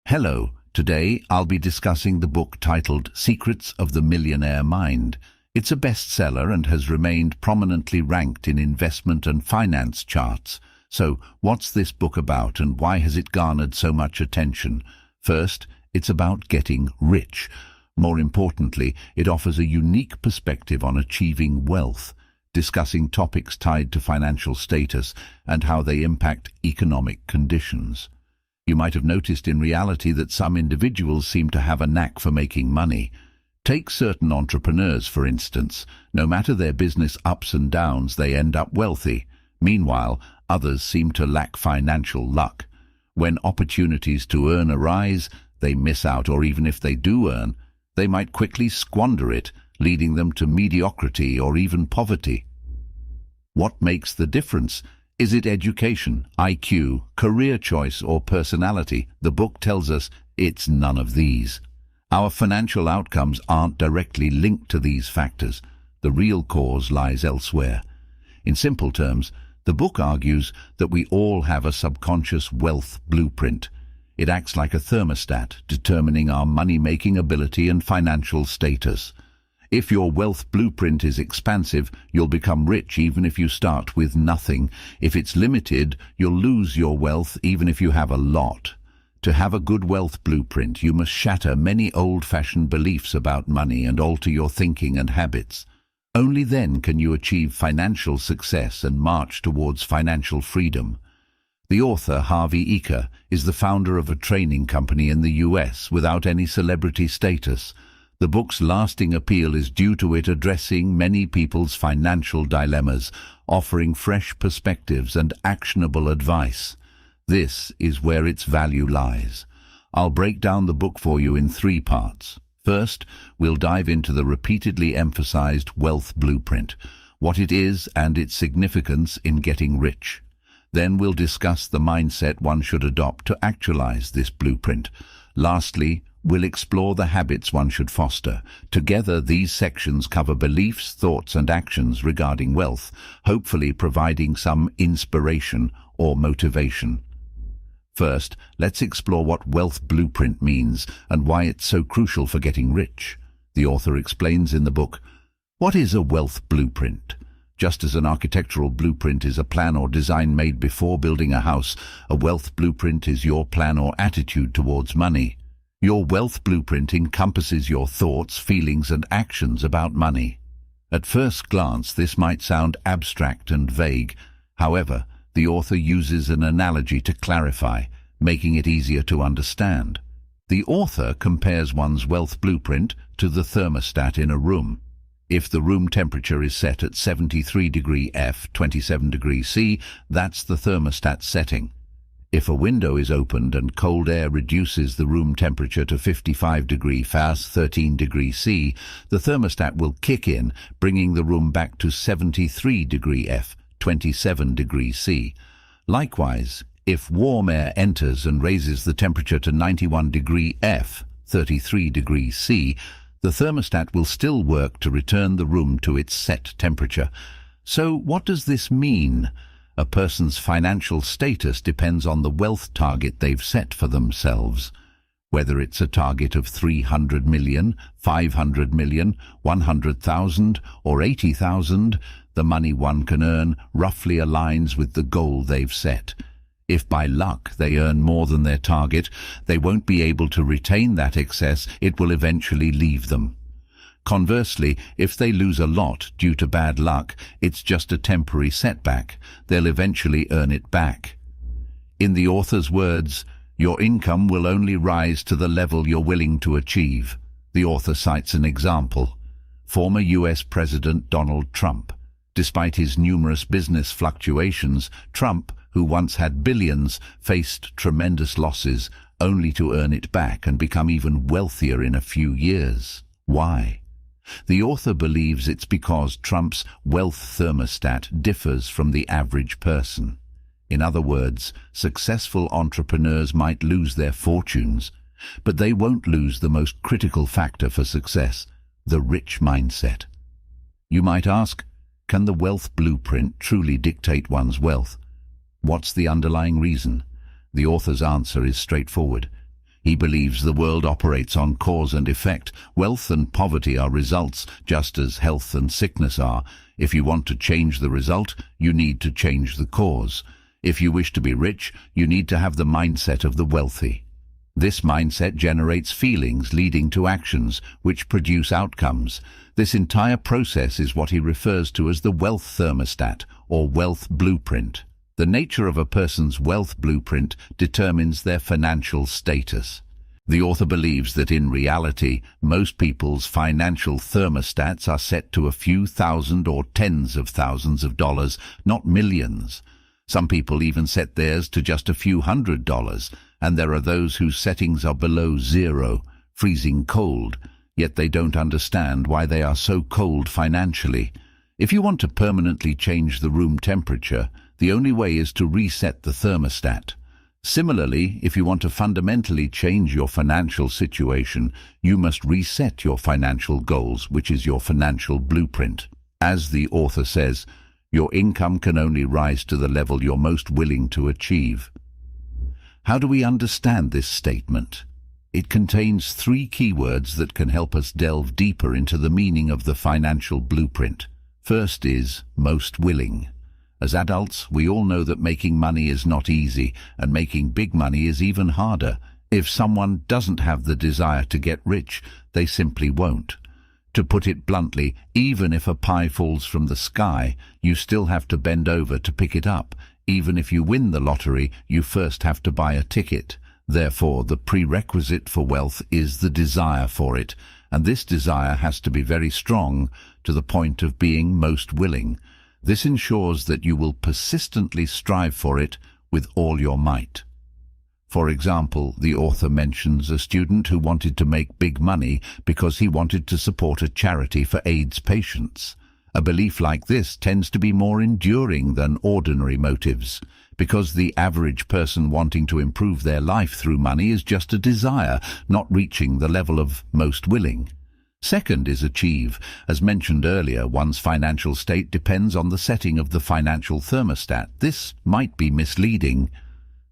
Hello, today I'll be discussing the book titled Secrets of the Millionaire Mind. It's a bestseller and has remained prominently ranked in investment and finance charts. So, what's this book about and why has it garnered so much attention? First, it's about getting rich. More importantly, it offers a unique perspective on achieving wealth, discussing topics tied to financial status and how they impact economic conditions. You might have noticed in reality that some individuals seem to have a knack for making money. Take certain entrepreneurs, for instance. No matter their business ups and downs, they end up wealthy. Meanwhile, others seem to lack financial luck. When opportunities to earn arise, they miss out, or even if they do earn, they might quickly squander it, leading them to mediocrity or even poverty. What makes the difference? Is it education, IQ, career choice, or personality? The book tells us it's none of these. Our financial outcomes aren't directly linked to these factors. The real cause lies elsewhere. In simple terms, the book argues that we all have a subconscious wealth blueprint. It acts like a thermostat, determining our money-making ability and financial status. If your wealth blueprint is expansive, you'll become rich even if you start with nothing. If it's limited, you'll lose your wealth even if you have a lot. To have a good wealth blueprint, you must shatter many old-fashioned beliefs about money and alter your thinking and habits. Only then can you achieve financial success and march towards financial freedom. The author, Harv Eker, is the founder of a training company in the US without any celebrity status. The book's lasting appeal is due to it addressing many people's financial dilemmas, offering fresh perspectives and actionable advice. This is where its value lies. I'll break down the book for you in 3 parts. First, we'll dive into the repeatedly emphasized wealth blueprint, what it is and its significance in getting rich. Then we'll discuss the mindset one should adopt to actualize this blueprint. Lastly, we'll explore the habits one should foster. Together, these sections cover beliefs, thoughts, and actions regarding wealth, hopefully providing some inspiration or motivation. First, let's explore what wealth blueprint means and why it's so crucial for getting rich. The author explains in the book, what is a wealth blueprint? Just as an architectural blueprint is a plan or design made before building a house, a wealth blueprint is your plan or attitude towards money. Your wealth blueprint encompasses your thoughts, feelings, and actions about money. At first glance, this might sound abstract and vague. However, the author uses an analogy to clarify, making it easier to understand. The author compares one's wealth blueprint to the thermostat in a room. If the room temperature is set at 73 degrees F, 27 degrees C, that's the thermostat setting. If a window is opened and cold air reduces the room temperature to 55 degrees F, 13 degrees C, the thermostat will kick in, bringing the room back to 73 degrees F, 27 degrees C. Likewise, if warm air enters and raises the temperature to 91 degrees F, 33 degrees C, the thermostat will still work to return the room to its set temperature. So what does this mean? A person's financial status depends on the wealth target they've set for themselves. Whether it's a target of 300 million, 500 million, 100,000 or 80,000, the money one can earn roughly aligns with the goal they've set. If by luck they earn more than their target, they won't be able to retain that excess, it will eventually leave them. Conversely, if they lose a lot due to bad luck, it's just a temporary setback. They'll eventually earn it back. In the author's words, your income will only rise to the level you're willing to achieve. The author cites an example. Former US President Donald Trump. Despite his numerous business fluctuations, Trump, who once had billions, faced tremendous losses, only to earn it back and become even wealthier in a few years. Why? The author believes it's because Trump's wealth thermostat differs from the average person. In other words, successful entrepreneurs might lose their fortunes, but they won't lose the most critical factor for success, the rich mindset. You might ask, can the wealth blueprint truly dictate one's wealth? What's the underlying reason? The author's answer is straightforward. He believes the world operates on cause and effect. Wealth and poverty are results, just as health and sickness are. If you want to change the result, you need to change the cause. If you wish to be rich, you need to have the mindset of the wealthy. This mindset generates feelings leading to actions, which produce outcomes. This entire process is what he refers to as the wealth thermostat, or wealth blueprint. The nature of a person's wealth blueprint determines their financial status. The author believes that in reality, most people's financial thermostats are set to a few thousand or tens of thousands of dollars, not millions. Some people even set theirs to just a few $100s, and there are those whose settings are below zero, freezing cold, yet they don't understand why they are so cold financially. If you want to permanently change the room temperature, the only way is to reset the thermostat. Similarly, if you want to fundamentally change your financial situation, you must reset your financial goals, which is your financial blueprint. As the author says, your income can only rise to the level you're most willing to achieve. How do we understand this statement? It contains 3 keywords that can help us delve deeper into the meaning of the financial blueprint. First is most willing. As adults, we all know that making money is not easy, and making big money is even harder. If someone doesn't have the desire to get rich, they simply won't. To put it bluntly, even if a pie falls from the sky, you still have to bend over to pick it up. Even if you win the lottery, you first have to buy a ticket. Therefore, the prerequisite for wealth is the desire for it, and this desire has to be very strong, to the point of being most willing. This ensures that you will persistently strive for it with all your might. For example, the author mentions a student who wanted to make big money because he wanted to support a charity for AIDS patients. A belief like this tends to be more enduring than ordinary motives, because the average person wanting to improve their life through money is just a desire, not reaching the level of most willing. Second is achieve. As mentioned earlier, one's financial state depends on the setting of the financial thermostat. This might be misleading.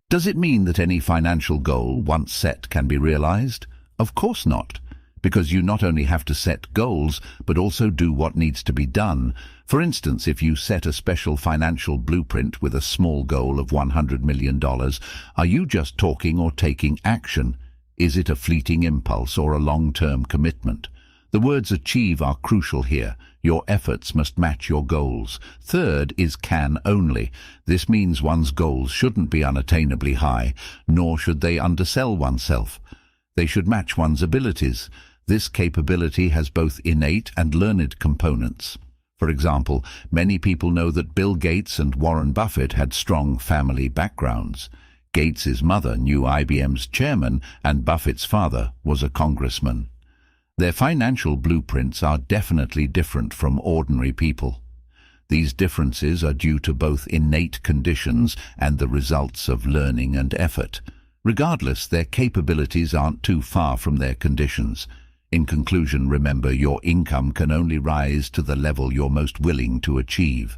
Does it mean that any financial goal, once set, can be realized? Of course not, because you not only have to set goals, but also do what needs to be done. For instance, if you set a special financial blueprint with a small goal of $100 million, are you just talking or taking action? Is it a fleeting impulse or a long-term commitment? The words achieve are crucial here. Your efforts must match your goals. Third is can only. This means one's goals shouldn't be unattainably high, nor should they undersell oneself. They should match one's abilities. This capability has both innate and learned components. For example, many people know that Bill Gates and Warren Buffett had strong family backgrounds. Gates's mother knew IBM's chairman, and Buffett's father was a congressman. Their financial blueprints are definitely different from ordinary people. These differences are due to both innate conditions and the results of learning and effort. Regardless, their capabilities aren't too far from their conditions. In conclusion, remember, your income can only rise to the level you're most willing to achieve.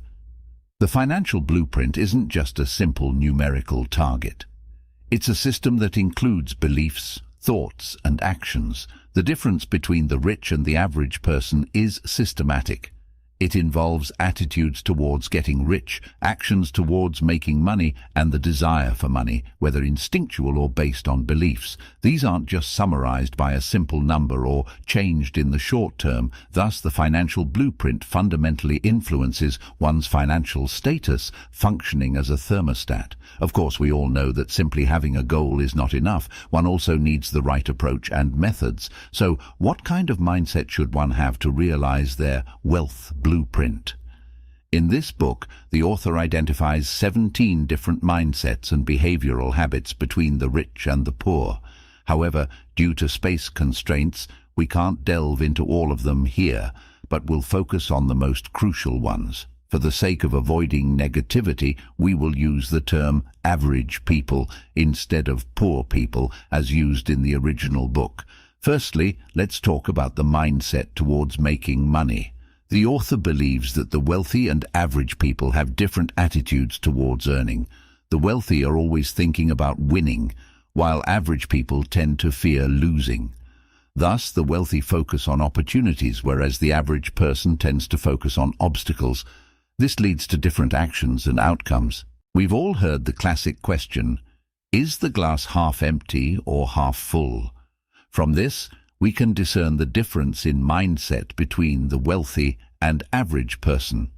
The financial blueprint isn't just a simple numerical target. It's a system that includes beliefs, thoughts, and actions. The difference between the rich and the average person is systematic. It involves attitudes towards getting rich, actions towards making money, and the desire for money, whether instinctual or based on beliefs. These aren't just summarized by a simple number or changed in the short term. Thus, the financial blueprint fundamentally influences one's financial status, functioning as a thermostat. Of course, we all know that simply having a goal is not enough. One also needs the right approach and methods. So, what kind of mindset should one have to realize their wealth blueprint? In this book, the author identifies 17 different mindsets and behavioral habits between the rich and the poor. However, due to space constraints, we can't delve into all of them here, but will focus on the most crucial ones. For the sake of avoiding negativity, we will use the term average people instead of poor people as used in the original book. Firstly, let's talk about the mindset towards making money. The author believes that the wealthy and average people have different attitudes towards earning. The wealthy are always thinking about winning. while average people tend to fear losing. Thus, the wealthy focus on opportunities, whereas the average person tends to focus on obstacles. This leads to different actions and outcomes. We've all heard the classic question, is the glass half empty or half full? From this, we can discern the difference in mindset between the wealthy and average person.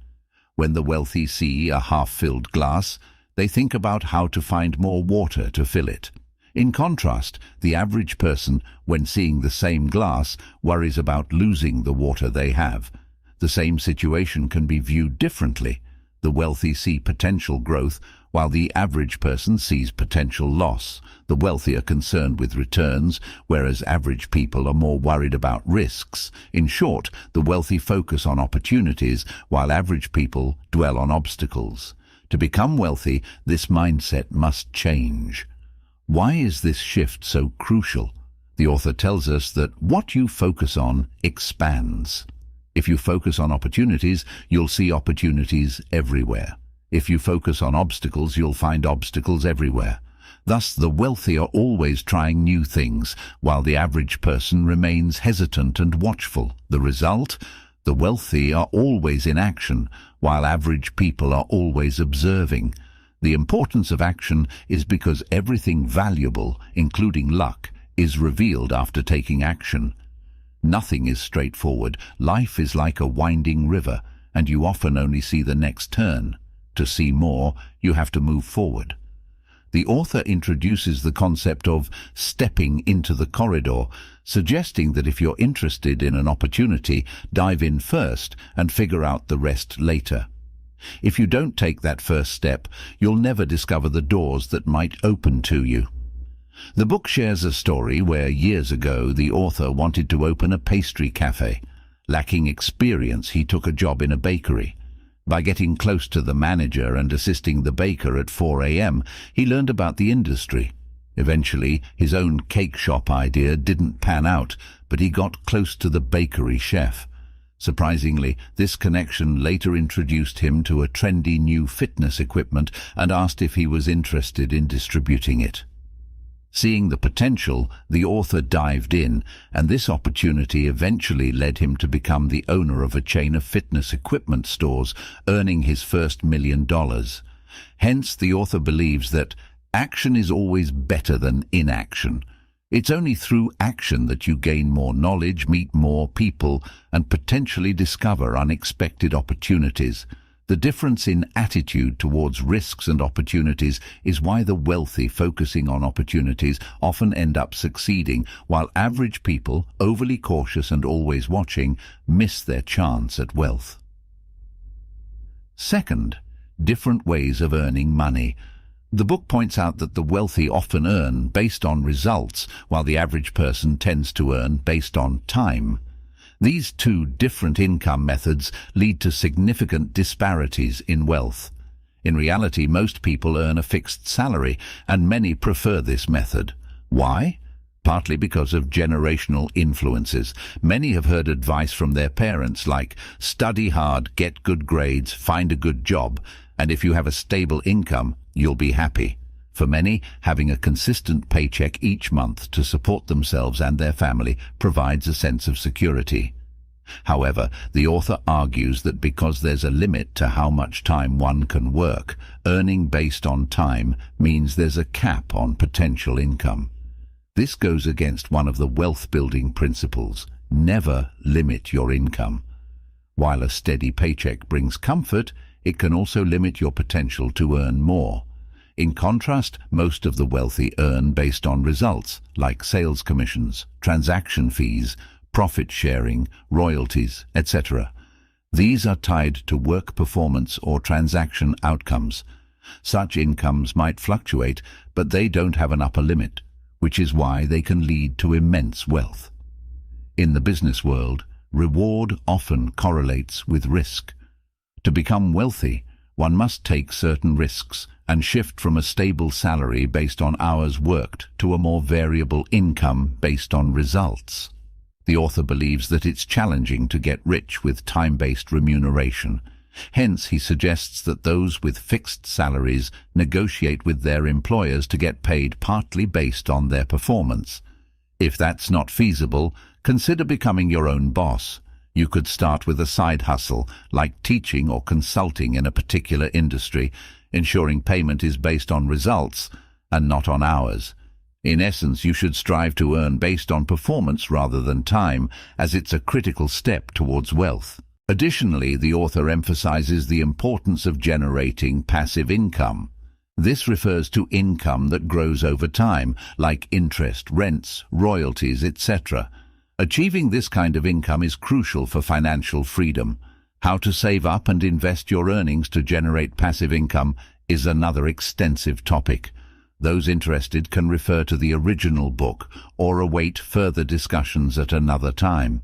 When the wealthy see a half-filled glass, they think about how to find more water to fill it. In contrast, the average person, when seeing the same glass, worries about losing the water they have. The same situation can be viewed differently. The wealthy see potential growth, while the average person sees potential loss. The wealthy are concerned with returns, whereas average people are more worried about risks. In short, the wealthy focus on opportunities, while average people dwell on obstacles. To become wealthy, this mindset must change. Why is this shift so crucial? The author tells us that what you focus on expands. If you focus on opportunities, you'll see opportunities everywhere. If you focus on obstacles, you'll find obstacles everywhere. Thus, the wealthy are always trying new things, while the average person remains hesitant and watchful. The result? The wealthy are always in action, while average people are always observing. The importance of action is because everything valuable, including luck, is revealed after taking action. Nothing is straightforward. Life is like a winding river, and you often only see the next turn. To see more, you have to move forward. The author introduces the concept of stepping into the corridor, suggesting that if you're interested in an opportunity, dive in first and figure out the rest later. If you don't take that first step, you'll never discover the doors that might open to you. The book shares a story where years ago the author wanted to open a pastry cafe. Lacking experience, he took a job in a bakery. By getting close to the manager and assisting the baker at 4 a.m., he learned about the industry. Eventually, his own cake shop idea didn't pan out, but he got close to the bakery chef. Surprisingly, this connection later introduced him to a trendy new fitness equipment and asked if he was interested in distributing it. Seeing the potential, the author dived in, and this opportunity eventually led him to become the owner of a chain of fitness equipment stores, earning his first $1 million. Hence, the author believes that action is always better than inaction. It's only through action that you gain more knowledge, meet more people, and potentially discover unexpected opportunities. The difference in attitude towards risks and opportunities is why the wealthy focusing on opportunities often end up succeeding, while average people, overly cautious and always watching, miss their chance at wealth. Second, different ways of earning money. The book points out that the wealthy often earn based on results, while the average person tends to earn based on time. These two different income methods lead to significant disparities in wealth. In reality, most people earn a fixed salary, and many prefer this method. Why? Partly because of generational influences. Many have heard advice from their parents like, study hard, get good grades, find a good job, and if you have a stable income, you'll be happy. For many, having a consistent paycheck each month to support themselves and their family provides a sense of security. However, the author argues that because there's a limit to how much time one can work, earning based on time means there's a cap on potential income. This goes against one of the wealth-building principles: never limit your income. While a steady paycheck brings comfort, it can also limit your potential to earn more. In contrast, most of the wealthy earn based on results, like sales commissions, transaction fees, profit sharing, royalties, etc. These are tied to work performance or transaction outcomes. Such incomes might fluctuate, but they don't have an upper limit, which is why they can lead to immense wealth. In the business world, reward often correlates with risk. To become wealthy, one must take certain risks and shift from a stable salary based on hours worked to a more variable income based on results. The author believes that it's challenging to get rich with time-based remuneration. Hence, he suggests that those with fixed salaries negotiate with their employers to get paid partly based on their performance. If that's not feasible, consider becoming your own boss. You could start with a side hustle, like teaching or consulting in a particular industry, ensuring payment is based on results and not on hours. In essence, you should strive to earn based on performance rather than time, as it's a critical step towards wealth. Additionally, the author emphasizes the importance of generating passive income. This refers to income that grows over time, like interest, rents, royalties, etc. Achieving this kind of income is crucial for financial freedom. How to save up and invest your earnings to generate passive income is another extensive topic. Those interested can refer to the original book or await further discussions at another time.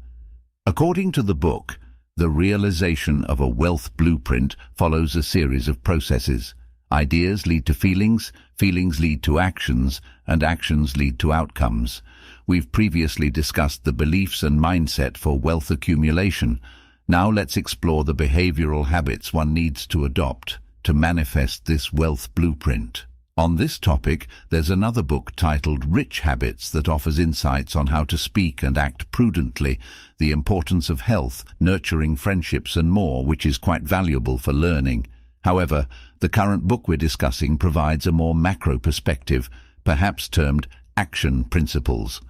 According to the book, the realization of a wealth blueprint follows a series of processes. Ideas lead to feelings, feelings lead to actions, and actions lead to outcomes. We've previously discussed the beliefs and mindset for wealth accumulation. Now let's explore the behavioral habits one needs to adopt to manifest this wealth blueprint. On this topic, there's another book titled Rich Habits that offers insights on how to speak and act prudently, the importance of health, nurturing friendships and more, which is quite valuable for learning. However, the current book we're discussing provides a more macro perspective, perhaps termed action principles.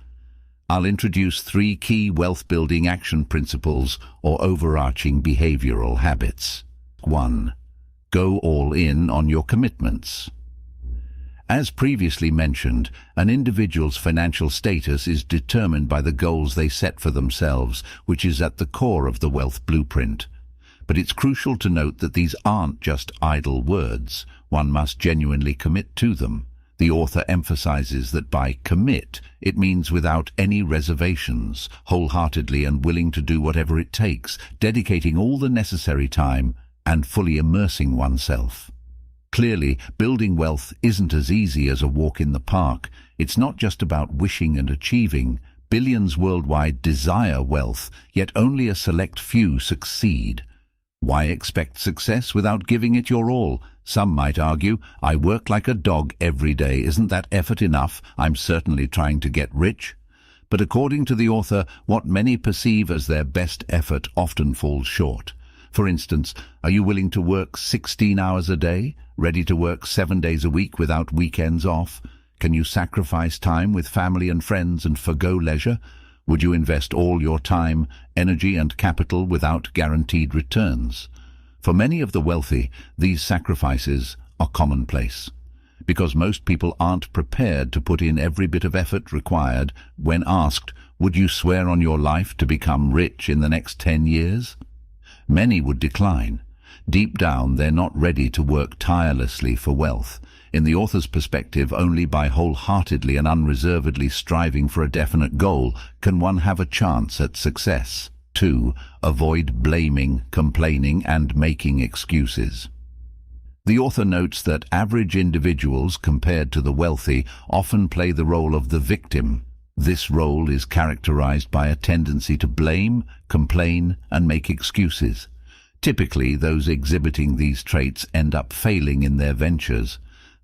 I'll introduce 3 key wealth-building action principles or overarching behavioral habits. 1. Go all in on your commitments. As previously mentioned, an individual's financial status is determined by the goals they set for themselves, which is at the core of the wealth blueprint. But it's crucial to note that these aren't just idle words. One must genuinely commit to them. The author emphasizes that by commit, it means without any reservations, wholeheartedly and willing to do whatever it takes, dedicating all the necessary time and fully immersing oneself. Clearly, building wealth isn't as easy as a walk in the park. It's not just about wishing and achieving. Billions worldwide desire wealth, yet only a select few succeed. Why expect success without giving it your all? Some might argue, I work like a dog every day. Isn't that effort enough? I'm certainly trying to get rich. But according to the author, what many perceive as their best effort often falls short. For instance, are you willing to work 16 hours a day, ready to work 7 days a week without weekends off? Can you sacrifice time with family and friends and forgo leisure? Would you invest all your time, energy and capital without guaranteed returns? For many of the wealthy, these sacrifices are commonplace, because most people aren't prepared to put in every bit of effort required. When asked, would you swear on your life to become rich in the next 10 years? Many would decline. Deep down, they're not ready to work tirelessly for wealth. In the author's perspective, only by wholeheartedly and unreservedly striving for a definite goal can one have a chance at success. 2. Avoid blaming, complaining, and making excuses. The author notes that average individuals, compared to the wealthy, often play the role of the victim. This role is characterized by a tendency to blame, complain, and make excuses. Typically, those exhibiting these traits end up failing in their ventures.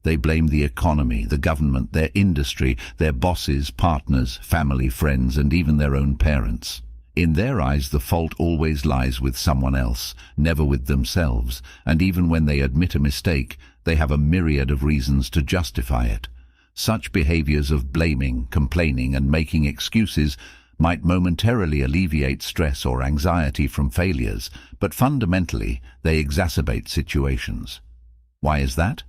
They blame the economy, the government, their industry, their bosses, partners, family, friends, and even their own parents. In their eyes, the fault always lies with someone else, never with themselves, and even when they admit a mistake, they have a myriad of reasons to justify it. Such behaviors of blaming, complaining, and making excuses might momentarily alleviate stress or anxiety from failures, but fundamentally, they exacerbate situations. Why is that?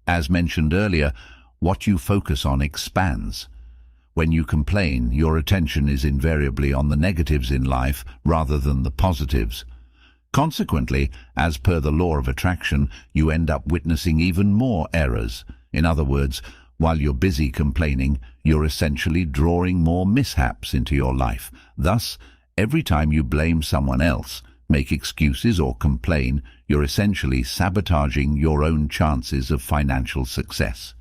As mentioned earlier, what you focus on expands. When you complain, your attention is invariably on the negatives in life rather than the positives. Consequently, as per the law of attraction, you end up witnessing even more errors. In other words, while you're busy complaining, you're essentially drawing more mishaps into your life. Thus, every time you blame someone else, make excuses or complain, you're essentially sabotaging your own chances of financial success.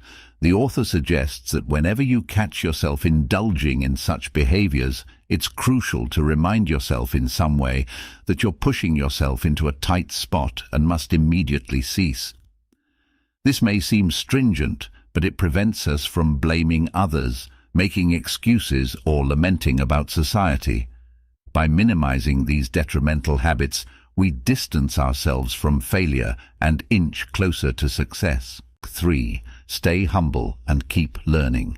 The author suggests that whenever you catch yourself indulging in such behaviors, it's crucial to remind yourself in some way that you're pushing yourself into a tight spot and must immediately cease. This may seem stringent, but it prevents us from blaming others, making excuses, or lamenting about society. By minimizing these detrimental habits, we distance ourselves from failure and inch closer to success. 3. Stay humble and keep learning.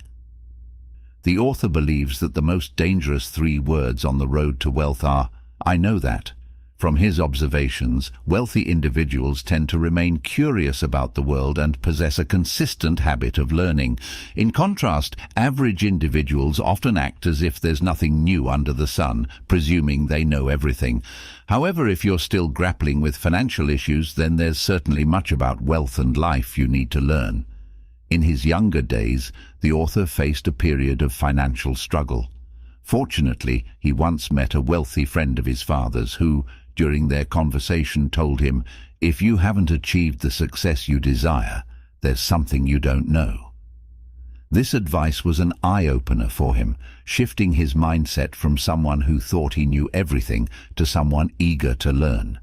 The author believes that the most dangerous 3 words on the road to wealth are, "I know that." From his observations, wealthy individuals tend to remain curious about the world and possess a consistent habit of learning. In contrast, average individuals often act as if there's nothing new under the sun, presuming they know everything. However, if you're still grappling with financial issues, then there's certainly much about wealth and life you need to learn. In his younger days, the author faced a period of financial struggle. Fortunately, he once met a wealthy friend of his father's who, during their conversation, told him, "If you haven't achieved the success you desire, there's something you don't know." This advice was an eye-opener for him, shifting his mindset from someone who thought he knew everything to someone eager to learn.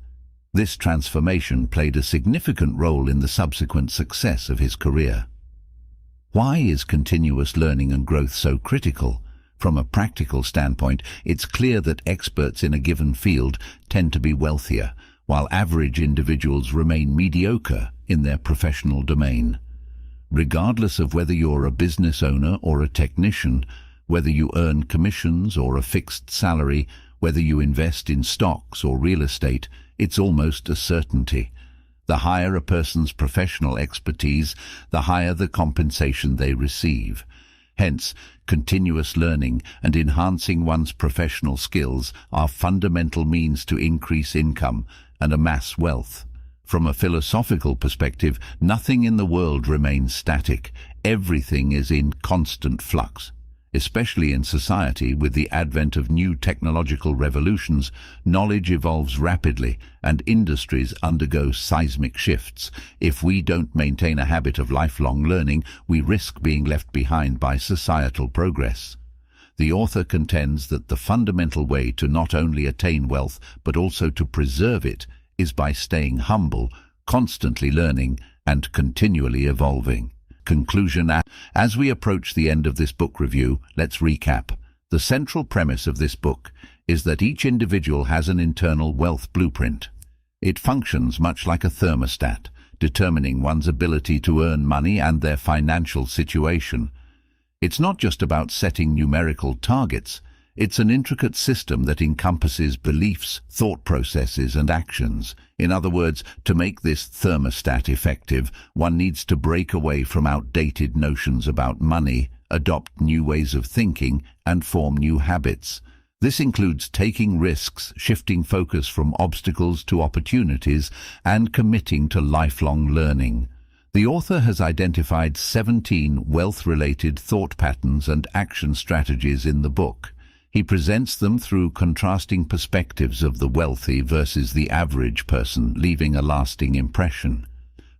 This transformation played a significant role in the subsequent success of his career. Why is continuous learning and growth so critical? From a practical standpoint, it's clear that experts in a given field tend to be wealthier, while average individuals remain mediocre in their professional domain. Regardless of whether you're a business owner or a technician, whether you earn commissions or a fixed salary, whether you invest in stocks or real estate, it's almost a certainty. The higher a person's professional expertise, the higher the compensation they receive. Hence, continuous learning and enhancing one's professional skills are fundamental means to increase income and amass wealth. From a philosophical perspective, nothing in the world remains static. Everything is in constant flux. Especially in society, with the advent of new technological revolutions, knowledge evolves rapidly and industries undergo seismic shifts. If we don't maintain a habit of lifelong learning, we risk being left behind by societal progress. The author contends that the fundamental way to not only attain wealth but also to preserve it is by staying humble, constantly learning, and continually evolving. Conclusion. As we approach the end of this book review, let's recap. The central premise of this book is that each individual has an internal wealth blueprint. It functions much like a thermostat, determining one's ability to earn money and their financial situation. It's not just about setting numerical targets. It's an intricate system that encompasses beliefs, thought processes, and actions. In other words, to make this thermostat effective, one needs to break away from outdated notions about money, adopt new ways of thinking, and form new habits. This includes taking risks, shifting focus from obstacles to opportunities, and committing to lifelong learning. The author has identified 17 wealth-related thought patterns and action strategies in the book. He presents them through contrasting perspectives of the wealthy versus the average person, leaving a lasting impression.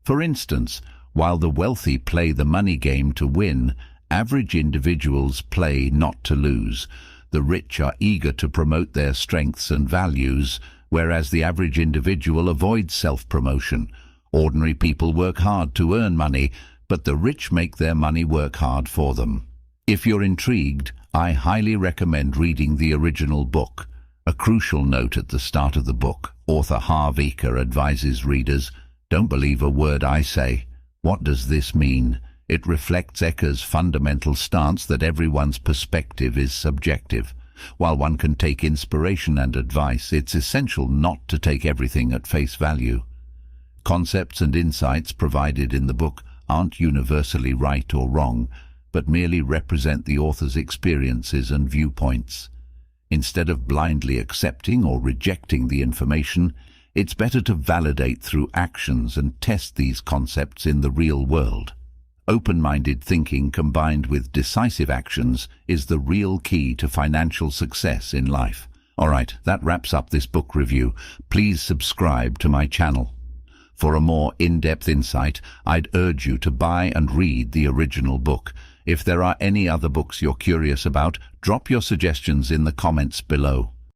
For instance, while the wealthy play the money game to win, average individuals play not to lose. The rich are eager to promote their strengths and values, whereas the average individual avoids self-promotion. Ordinary people work hard to earn money, but the rich make their money work hard for them. If you're intrigued, I highly recommend reading the original book. A crucial note at the start of the book, author Harv advises readers, "Don't believe a word I say." What does this mean? It reflects Eker's fundamental stance that everyone's perspective is subjective. While one can take inspiration and advice, it's essential not to take everything at face value. Concepts and insights provided in the book aren't universally right or wrong, but merely represent the author's experiences and viewpoints. Instead of blindly accepting or rejecting the information, it's better to validate through actions and test these concepts in the real world. Open-minded thinking combined with decisive actions is the real key to financial success in life. Alright, that wraps up this book review. Please subscribe to my channel. For a more in-depth insight, I'd urge you to buy and read the original book. If there are any other books you're curious about, drop your suggestions in the comments below.